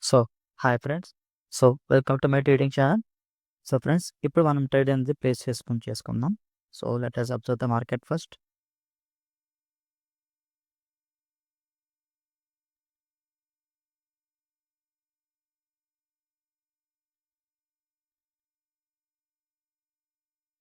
So, hi friends. So, welcome to my trading channel. So, friends ఇప్పుడు మనం trade అనేది place చేసుకుందాం. So, let us observe the market first.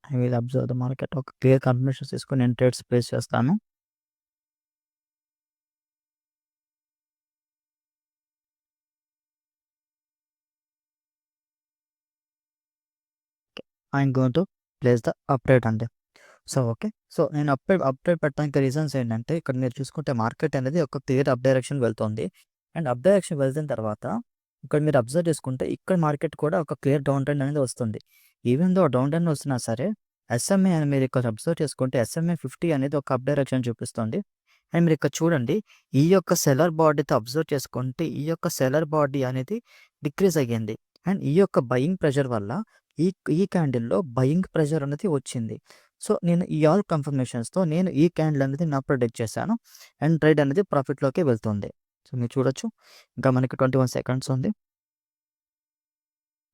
I will observe the market. ఒక clear confirmations తీసుకొని నేను trades place చేస్తాను. I'm going to place the update అండి. So, okay. So, నేను అప్డేట్ పెట్టడానికి రీజన్స్ ఏంటంటే, ఇక్కడ మీరు చూసుకుంటే మార్కెట్ అనేది ఒక క్లియర్ అప్ డైరెక్షన్ వెళ్తుంది. అండ్ అప్ డైరెక్షన్ వెళ్తున్న తర్వాత ఇక్కడ మీరు అబ్జర్వ్ చేసుకుంటే ఇక్కడ మార్కెట్ కూడా ఒక క్లియర్ డౌన్ ట్రెండ్ అనేది వస్తుంది. ఈవెన్ దో డౌన్ ట్రెండ్ వస్తున్నా సరే ఎస్ఎంఏ అని మీరు ఇక్కడ అబ్జర్వ్ చేసుకుంటే ఎస్ఎంఏ 50 అనేది ఒక అప్ డైరెక్షన్ చూపిస్తుంది. అండ్ మీరు ఇక్కడ చూడండి ఈ యొక్క సెల్లర్ బాడీతో అబ్జర్వ్ చేసుకుంటే ఈ యొక్క సెల్లర్ బాడీ అనేది డిక్రీజ్ అయ్యింది. అండ్ ఈ యొక్క బయింగ్ ప్రెషర్ వల్ల ఈ ఈ క్యాండిల్‌లో బయింగ్ ప్రెషర్ అనేది వచ్చింది. సో, నేను ఈ ఆల్ కన్ఫర్మేషన్స్‌తో నేను ఈ క్యాండిల్ అనేది ప్రెడిక్ట్ చేశాను. అండ్ ట్రేడ్ అనేది ప్రాఫిట్‌లోకి వెళ్తుంది. సో, మీరు చూడొచ్చు. ఇంకా మనకి 21 సెకండ్స్ ఉంది.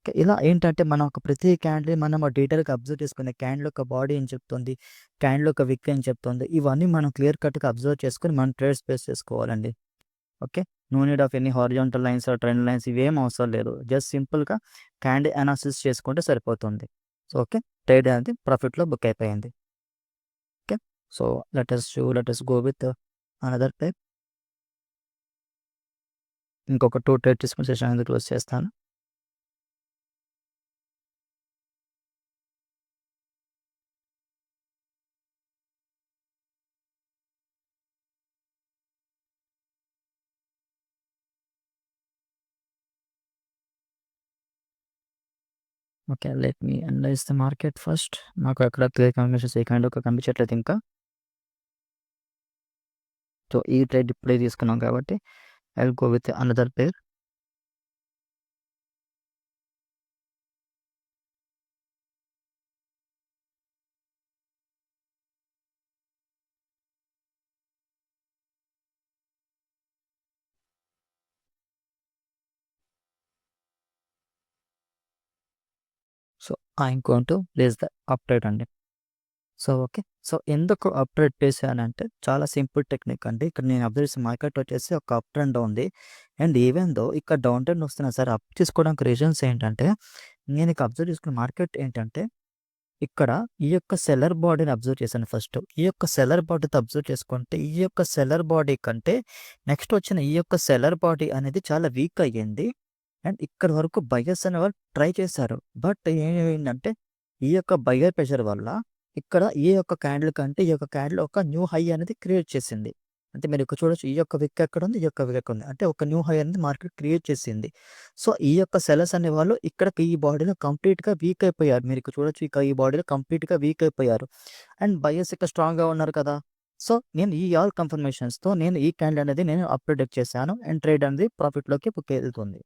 ఇలా ఏంటంటే మనం ఒక ప్రతి క్యాండిల్ మనం డీటెయిల్‌గా అబ్జర్వ్ చేసుకునే క్యాండిల్ యొక్క బాడీ ఏం చెప్తుంది, క్యాండిల్ యొక్క విక్ ఏం చెప్తుంది, ఇవన్నీ మనం క్లియర్ కట్‌గా అబ్జర్వ్ చేసుకొని మనం ట్రేడ్ స్పేస్ చేసుకోవాలండి. Okay. No need of any horizontal lines or trend lines ఇవేం అవసరం లేదు. జస్ట్ సింపుల్‌గా క్యాండిల్ అనాలిసిస్ చేసుకుంటే సరిపోతుంది. So, okay. ట్రేడ్ అనేది ప్రాఫిట్‌లో బుక్ అయిపోయింది. Okay. So, let us go with another type. ఇంకొక 2 ట్రేడ్ తీసుకొని సెషన్ అనేది క్లోజ్ చేస్తాను. Okay. Let me analyse the market first. నాకు ఎక్కడ క్లియర్ కన్ఫర్మేషన్స్ ఏ కైండ్ ఒక కనిపించట్లేదు ఇంకా. సో, ఈ ట్రేడ్ ఇప్పుడే తీసుకున్నాం కాబట్టి I will go with another pair. So, I'm going to place the up trade అండి. So, okay. సో, ఎందుకు అప్‌ట్రేడ్ చేశానంటే చాలా సింపుల్ టెక్నిక్ అండి. ఇక్కడ నేను అబ్జర్వ్ చేసిన మార్కెట్ వచ్చేసి ఒక అప్ ట్రెండ్ ఉంది. అండ్ ఈవెన్ దో ఇక్కడ డౌన్ ట్రెండ్ వస్తున్నా సరే అప్ తీసుకోవడానికి రీజన్స్ ఏంటంటే, నేను ఇక్కడ అబ్జర్వ్ చేసుకున్న మార్కెట్ ఏంటంటే, ఇక్కడ ఈ యొక్క సెల్లర్ బాడీని అబ్జర్వ్ చేశాను ఫస్ట్. ఈ యొక్క సెల్లర్ బాడీతో అబ్జర్వ్ చేసుకుంటే, ఈ యొక్క సెల్లర్ బాడీ కంటే నెక్స్ట్ వచ్చిన ఈ యొక్క సెల్లర్ బాడీ అనేది చాలా వీక్ అయ్యింది. అండ్ ఇక్కడి వరకు బయర్స్ అనేవాళ్ళు ట్రై చేశారు. బట్ ఏమైందంటే, ఈ యొక్క బయర్ ప్రెషర్ వల్ల ఇక్కడ ఈ యొక్క క్యాండిల్ కంటే ఈ యొక్క క్యాండిల్ ఒక న్యూ హై అనేది క్రియేట్ చేసింది. అంటే మీరు ఇక్కడ చూడొచ్చు ఈ యొక్క విక్ ఎక్కడుంది, ఈ యొక్క విక్ ఎక్కడుంది. అంటే ఒక న్యూ హై అనేది మార్కెట్ క్రియేట్ చేసింది. సో, ఈ యొక్క సెల్లర్స్ అనేవాళ్ళు ఇక్కడ ఈ బాడీలో కంప్లీట్‌గా వీక్ అయిపోయారు. మీరు ఇక్కడ చూడొచ్చు ఇక ఈ బాడీలో కంప్లీట్‌గా వీక్ అయిపోయారు. అండ్ బయర్స్ ఇక్కడ స్ట్రాంగ్‌గా ఉన్నారు కదా! సో, నేను ఈ ఆల్ కన్ఫర్మేషన్స్‌తో నేను ఈ క్యాండిల్ అనేది నేను ప్రిడిక్ట్ చేశాను. అండ్ ట్రేడ్ అనేది ప్రాఫిట్‌లోకి బుక్ వెళ్తుంది.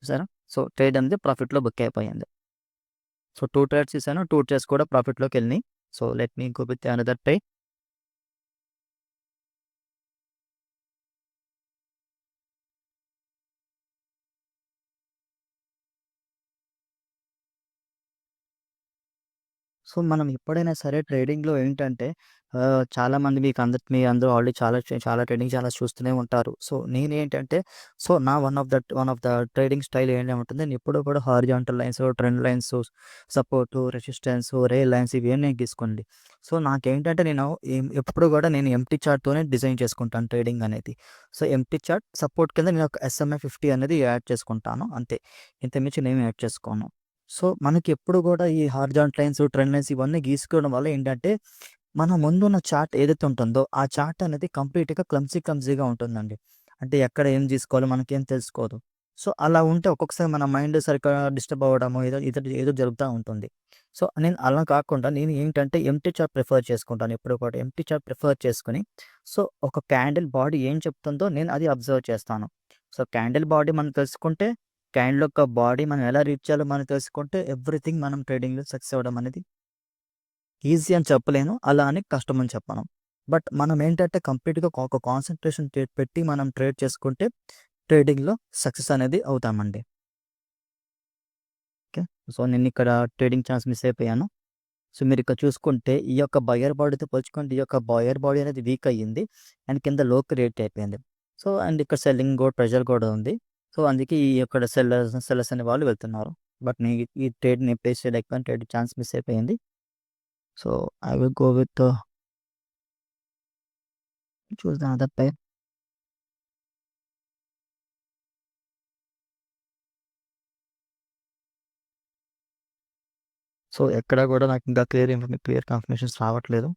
చూసారా? సో, ట్రేడ్ అనేది ప్రాఫిట్‌లో బుక్ అయిపోయింది. సో, 2 ట్రేడ్స్ చేశాను. 2 ట్రేడ్స్ కూడా ప్రాఫిట్‌లోకెళ్ళినాయి. So, let me go with another trade. So, మనం ఎప్పుడైనా సరే ట్రేడింగ్‌లో ఏంటంటే చాలామంది మీ అందరూ ఆల్రెడీ చాలా ట్రేడింగ్ ఛానెల్స్ చూస్తూనే ఉంటారు. సో, నేనేంటంటే నా one of the trading style ఏముంటుంది నేను ఎప్పుడూ కూడా horizontal lines, trend lines, support, resistance, Rela lines ఇవేం నేను గీసుకోనండి. సో, నాకేంటంటే ఎప్పుడు కూడా నేను ఎంప్టీ చార్ట్‌తోనే డిజైన్ చేసుకుంటాను ట్రేడింగ్ అనేది. సో, ఎంప్టీ చార్ట్ సపోర్ట్ కింద నేను ఒక ఎస్ఎంఏ 50 అనేది యాడ్ చేసుకుంటాను అంతే. ఇంతకు నేనేమి యాడ్ చేసుకోను. సో, మనకెప్పుడు గూడా ఈ హారిజాంటల్ లైన్స్, ట్రెండ్ లైన్స్ ఇవన్నీ గీసుకోవడం వల్ల ఏంటంటే, మన ముందున్న చార్ట్ ఏదైతే ఉంటుందో, ఆ చార్ట్ అనేది కంప్లీట్‌గా క్లమ్సీగా ఉంటుందండి. అంటే ఎక్కడ ఏం తీసుకోవాలో మనకేం తెలుసుకోదు. సో, అలా ఉంటే ఒక్కొక్కసారి మన మైండ్ సరిగ్గా డిస్టర్బ్ అవ్వడము, ఏదో జరుగుతా ఉంటుంది. సో, నేను అలా కాకుండా నేను ఏంటంటే ఎంప్టీ చార్ట్ ప్రిఫర్ చేసుకుంటాను ఎప్పుడు కూడా. ఎంప్టీ చార్ట్ ప్రిఫర్ చేసుకొని, సో, ఒక క్యాండిల్ బాడీ ఏం చెప్తుందో నేను అది అబ్జర్వ్ చేస్తాను. సో, క్యాండిల్ బాడీ మనం తెలుసుకుంటే క్యాండిల్ యొక్క బాడీ మనం ఎలా రీడ్ చేయాలో మనం తెలుసుకుంటే ఎవ్రీథింగ్ మనం ట్రేడింగ్‌లో సక్సెస్ అవ్వడం అనేది ఈజీ అని చెప్పలేను. అలా అని కష్టం అని చెప్పను. బట్ మనం ఏంటంటే కంప్లీట్‌గా ఒక కాన్సంట్రేషన్ పెట్టి మనం ట్రేడ్ చేసుకుంటే ట్రేడింగ్‌లో సక్సెస్ అనేది అవుతామండి. ఓకే. సో, నేనిక్కడ ట్రేడింగ్ ఛాన్స్ మిస్ అయిపోయాను. సో, మీరిక్కడ చూసుకుంటే ఈ యొక్క బయర్ బాడీతో పోల్చుకుంటే ఈ యొక్క బయర్ బాడీ అనేది వీక్ అయ్యింది. అండ్ కింద లో క్రియేట్ అయిపోయింది. సో, అండ్ ఇక్కడ సెల్లింగ్ గూడా ప్రెషర్ కూడా ఉంది. సో, అందుకే ఈ యొక్క సెల్లర్స్ అనే వాళ్ళు వెళ్తున్నారు. బట్ ఈ ట్రేడ్‌ని ప్లేస్ చేయలేకపోయాను. ట్రేడ్ ఛాన్స్ మిస్ అయిపోయింది. So, I will go with choose the other pair. So, ఎక్కడ కూడా నాకింకా క్లియర్ కన్ఫర్మేషన్స్ రావట్లేదు.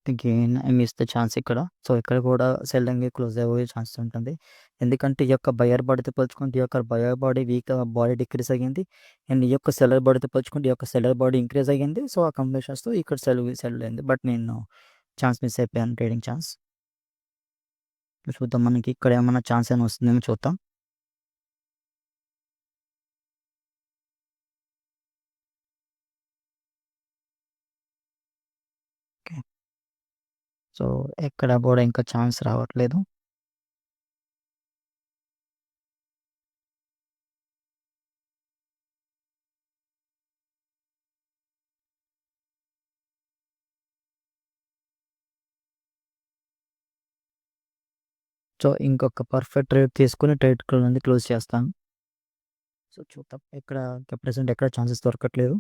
Again I miss the chance ఇక్కడ. సో, ఇక్కడ కూడా సెల్లింగ్ క్లోజ్ అయ్యే ఛాన్స్ ఉంటుంది. ఎందుకంటే ఈ యొక్క బయర్ బాడీతో పోల్చుకుంటే ఈ యొక్క బయర్ బాడీ బాడీ డిక్రీజ్ అయ్యింది. అండ్ ఈ యొక్క సెల్లర్ బాడీతో పోల్చుకుంటే ఈ యొక్క సెల్లర్ బాడీ ఇంక్రీజ్ అయ్యింది. సో, ఆ కాంబినేషన్స్‌తో ఇక్కడ సెల్ అయింది. బట్ నేను ఛాన్స్ మిస్ అయిపోయాను ట్రేడింగ్ ఛాన్స్. చూద్దాం మనకి ఇక్కడ ఏమన్నా ఛాన్స్ ఏమైనా వస్తుందేమో చూద్దాం. ఓకే. సో, ఎక్కడ కూడా ఇంకా ఛాన్స్ రావట్లేదు. సో, ఇంకొక పర్ఫెక్ట్ ట్రేడ్ తీసుకొని ట్రేడ్ క్లోజ్ చేస్తాను. సో, చూద్దాం. ఇక్కడ ప్రెజెంట్ ఎక్కడ ఛాన్సెస్ దొరకట్లేదు.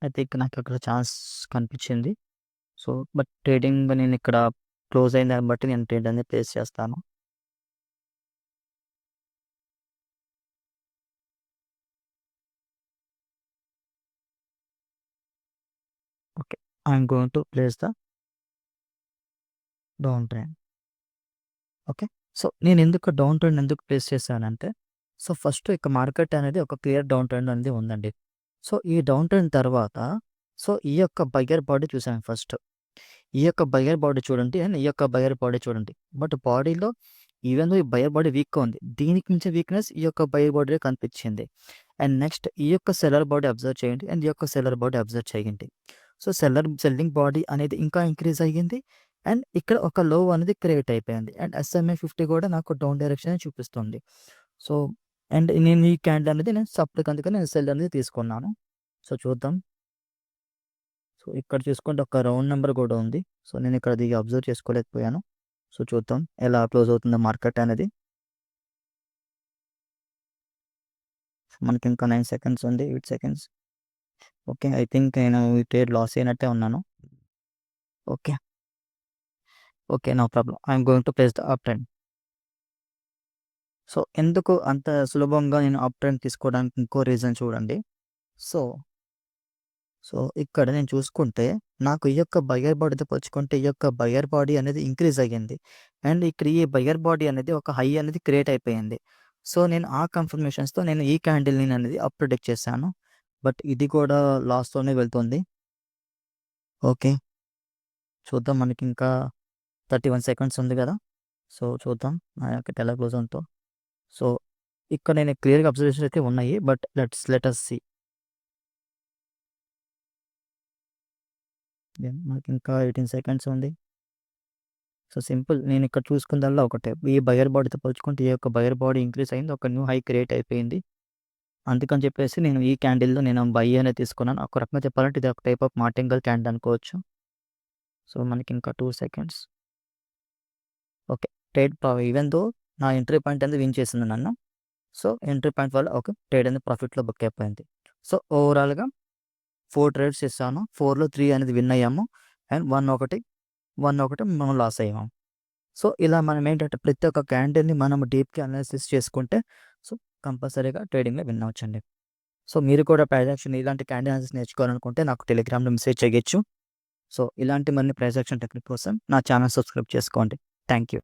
ఐ థింక్ నాకక్కడ ఛాన్స్ కనిపిచ్చింది. సో, బట్ ట్రేడింగ్ నేనిక్కడ క్లోజ్ అయిన దాన్ని బట్టి నేను ట్రేడ్ అనేది ప్లేస్ చేస్తాను. Okay. I am going to place the down trend. Okay. So, నేనెందుకు డౌన్ ట్రెండ్ ఎందుకు ప్లేస్ చేశానంటే, సో, ఫస్ట్ ఇక మార్కెట్ అనేది ఒక క్లియర్ డౌన్ ట్రెండ్ అనేది ఉందండి. సో, ఈ డౌన్ ట్రెండ్ తర్వాత సో, ఈ యొక్క బయర్ బాడీ చూసాను ఫస్ట్. ఈ యొక్క బయర్ బాడీ చూడండి అండ్ ఈ యొక్క బయర్ బాడీ చూడండి. బట్ బాడీలో ఈవెన్ దో ఈ బయర్ బాడీ వీక్‌గా ఉంది. దీనికి మించిన వీక్‌నెస్ ఈ యొక్క బయర్ బాడీలో కనిపించింది. అండ్ నెక్స్ట్ ఈ యొక్క సెల్లర్ బాడీ అబ్జర్వ్ చేయండి. అండ్ ఈ యొక్క సెల్లర్ బాడీ అబ్జర్వ్ చేయండి. సో, సెల్లింగ్ బాడీ అనేది ఇంకా ఇంక్రీజ్ అయ్యింది. అండ్ ఇక్కడ ఒక లో అనేది క్రియేట్ అయిపోయింది. అండ్ ఎస్ఎంఏ 50 కూడా నాకు డౌన్ డైరెక్షన్ చూపిస్తుంది. సో, అండ్ నేను ఈ క్యాండిల్ అనేది నేను సపోర్ట్‌కి అందుకని నేను సెల్ అనేది తీసుకున్నాను. సో, చూద్దాం. సో, ఇక్కడ చూసుకుంటే ఒక రౌండ్ నంబర్ కూడా ఉంది. సో, నేను ఇక్కడ అది అబ్జర్వ్ చేసుకోలేకపోయాను. సో, చూద్దాం ఎలా క్లోజ్ అవుతుందో మార్కెట్ అనేది. మనకి ఇంకా 9 సెకండ్స్ ఉంది. 8 సెకండ్స్. ఓకే. ఐ థింక్ నేను ఈ ట్రేడ్ లాస్ అయినట్టే ఉన్నాను. Okay. Okay. No problem. I am going to place the up trend. So, ఎందుకు అంత సులభంగా నేను అప్ ట్రెండ్ తీసుకోవడానికి ఇంకో రీజన్ చూడండి. సో, సో, ఇక్కడ నేను చూసుకుంటే నాకు ఈ యొక్క బయర్ బాడీతో పోల్చుకుంటే ఈ యొక్క బయర్ బాడీ అనేది ఇంక్రీజ్ అయ్యింది. అండ్ ఇక్కడ ఈ బయర్ బాడీ అనేది ఒక హై అనేది క్రియేట్ అయిపోయింది. సో, నేను ఆ కన్ఫర్మేషన్స్‌తో నేను ఈ క్యాండిల్‌ని అనేది అప్ ప్రిడిక్ట్ చేశాను. బట్ ఇది కూడా లాస్‌తోనే వెళ్తుంది. ఓకే. చూద్దాం మనకింకా 31 సెకండ్స్ ఉంది గదా! సో, చూద్దాం మార్కెట్ ఎలా క్లోజ్ అవుతుందో. సో, ఇక్కడ నేను క్లియర్‌గా అబ్జర్వేషన్స్ అయితే ఉన్నాయి. But let us see. మనకింకా 18 సెకండ్స్ ఉంది. సో, సింపుల్ నేనిక్కడ చూసుకుందల్లా ఒకటే. ఈ బయర్ బాడీతో పోల్చుకుంటే ఈ యొక్క బయర్ బాడీ ఇంక్రీజ్ అయింది. ఒక న్యూ హై క్రియేట్ అయిపోయింది. అందుకని చెప్పేసి నేను ఈ క్యాండిల్‌లో నేను బై అనేది తీసుకున్నాను. ఒక రకంగా చెప్పాలంటే ఇది ఒక టైప్ ఆఫ్ మార్టింగల్ క్యాండిల్ అనుకోవచ్చు. సో, మనకింకా 2 సెకండ్స్. ఓకే. ఈవెన్ దో నా ఎంట్రీ పాయింట్ అనేది విన్ చేసింది నన్ను. సో, ఎంట్రీ పాయింట్ వల్ల ఓకే. ట్రేడ్ అనేది ప్రాఫిట్‌లో బుక్ అయిపోయింది. సో, ఓవరాల్‌గా 4 ట్రేడ్స్ చేశాను. 4లో 3 అనేది విన్ అయ్యాము. అండ్ 1 ఒకటి మనం లాస్ అయ్యాము. సో, ఇలా మనం ఏంటంటే ప్రతి ఒక్క క్యాండిల్‌ని మనం డీప్‌గా అనాలిసిస్ చేసుకుంటే సో, కంపల్సరీగా ట్రేడింగ్‌లో విన్ అవ్వచ్చండి. సో, మీరు కూడా ప్రైస్ యాక్షన్ ఇలాంటి క్యాండిల్ అనాలిసిస్ నేర్చుకోవాలనుకుంటే నాకు టెలిగ్రామ్‌లో మెసేజ్ చేయొచ్చు. సో, ఇలాంటి మరిన్ని ప్రైస్ యాక్షన్ టెక్నిక్ కోసం నా ఛానల్ సబ్స్క్రైబ్ చేసుకోండి. Thank you.